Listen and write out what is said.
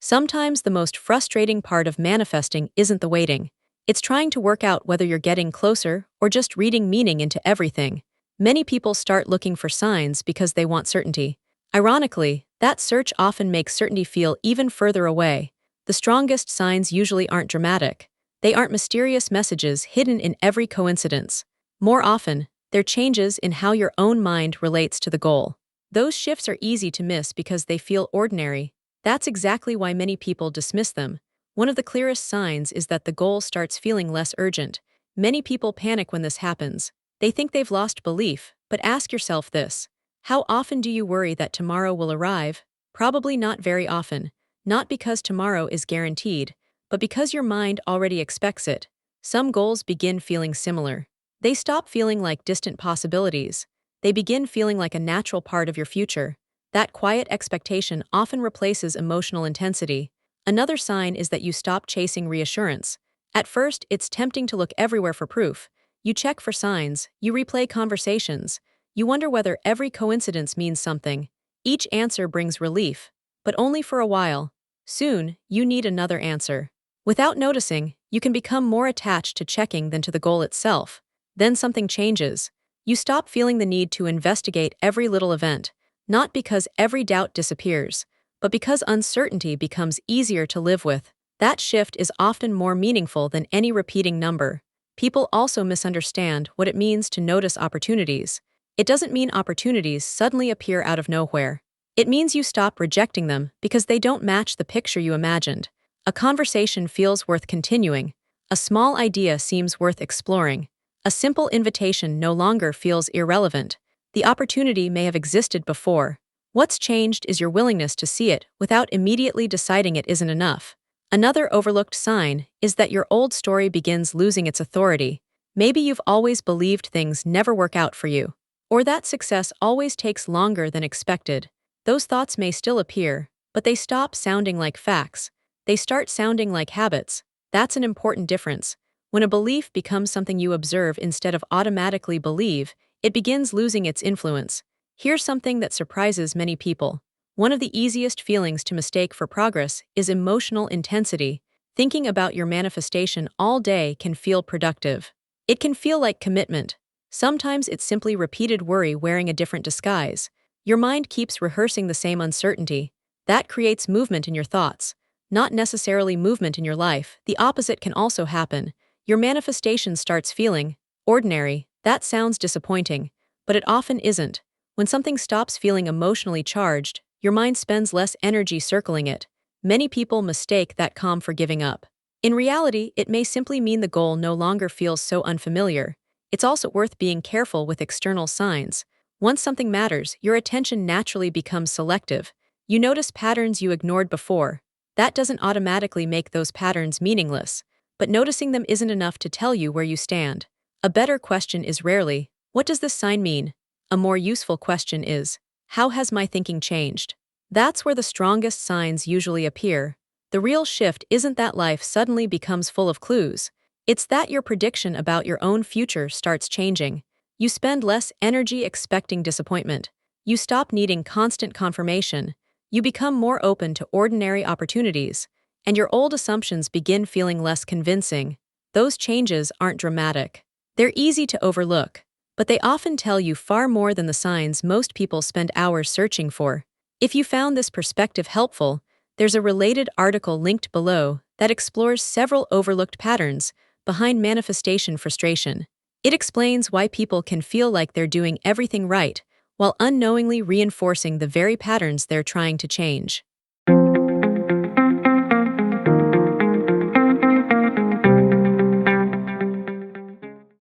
Sometimes the most frustrating part of manifesting isn't the waiting. It's trying to work out whether you're getting closer or just reading meaning into everything. Many people start looking for signs because they want certainty. Ironically, that search often makes certainty feel even further away. The strongest signs usually aren't dramatic. They aren't mysterious messages hidden in every coincidence. More often, they're changes in how your own mind relates to the goal. Those shifts are easy to miss because they feel ordinary. That's exactly why many people dismiss them. One of the clearest signs is that the goal starts feeling less urgent. Many people panic when this happens. They think they've lost belief, but ask yourself this. How often do you worry that tomorrow will arrive? Probably not very often. Not because tomorrow is guaranteed, but because your mind already expects it. Some goals begin feeling similar. They stop feeling like distant possibilities. They begin feeling like a natural part of your future. That quiet expectation often replaces emotional intensity. Another sign is that you stop chasing reassurance. At first, it's tempting to look everywhere for proof. You check for signs, you replay conversations, you wonder whether every coincidence means something. Each answer brings relief, but only for a while. Soon, you need another answer. Without noticing, you can become more attached to checking than to the goal itself. Then something changes. You stop feeling the need to investigate every little event, not because every doubt disappears, but because uncertainty becomes easier to live with. That shift is often more meaningful than any repeating number. People also misunderstand what it means to notice opportunities. It doesn't mean opportunities suddenly appear out of nowhere. It means you stop rejecting them because they don't match the picture you imagined. A conversation feels worth continuing. A small idea seems worth exploring. A simple invitation no longer feels irrelevant. The opportunity may have existed before. What's changed is your willingness to see it without immediately deciding it isn't enough. Another overlooked sign is that your old story begins losing its authority. Maybe you've always believed things never work out for you, or that success always takes longer than expected. Those thoughts may still appear, but they stop sounding like facts. They start sounding like habits. That's an important difference. When a belief becomes something you observe instead of automatically believe, it begins losing its influence. Here's something that surprises many people. One of the easiest feelings to mistake for progress is emotional intensity. Thinking about your manifestation all day can feel productive. It can feel like commitment. Sometimes it's simply repeated worry wearing a different disguise. Your mind keeps rehearsing the same uncertainty. That creates movement in your thoughts, not necessarily movement in your life. The opposite can also happen. Your manifestation starts feeling ordinary. That sounds disappointing, but it often isn't. When something stops feeling emotionally charged, your mind spends less energy circling it. Many people mistake that calm for giving up. In reality, it may simply mean the goal no longer feels so unfamiliar. It's also worth being careful with external signs. Once something matters, your attention naturally becomes selective. You notice patterns you ignored before. That doesn't automatically make those patterns meaningless, but noticing them isn't enough to tell you where you stand. A better question is rarely, "What does this sign mean?" A more useful question is, "How has my thinking changed?" That's where the strongest signs usually appear. The real shift isn't that life suddenly becomes full of clues. It's that your prediction about your own future starts changing. You spend less energy expecting disappointment. You stop needing constant confirmation. You become more open to ordinary opportunities, and your old assumptions begin feeling less convincing. Those changes aren't dramatic. They're easy to overlook, but they often tell you far more than the signs most people spend hours searching for. If you found this perspective helpful, there's a related article linked below that explores several overlooked patterns behind manifestation frustration. It explains why people can feel like they're doing everything right while unknowingly reinforcing the very patterns they're trying to change.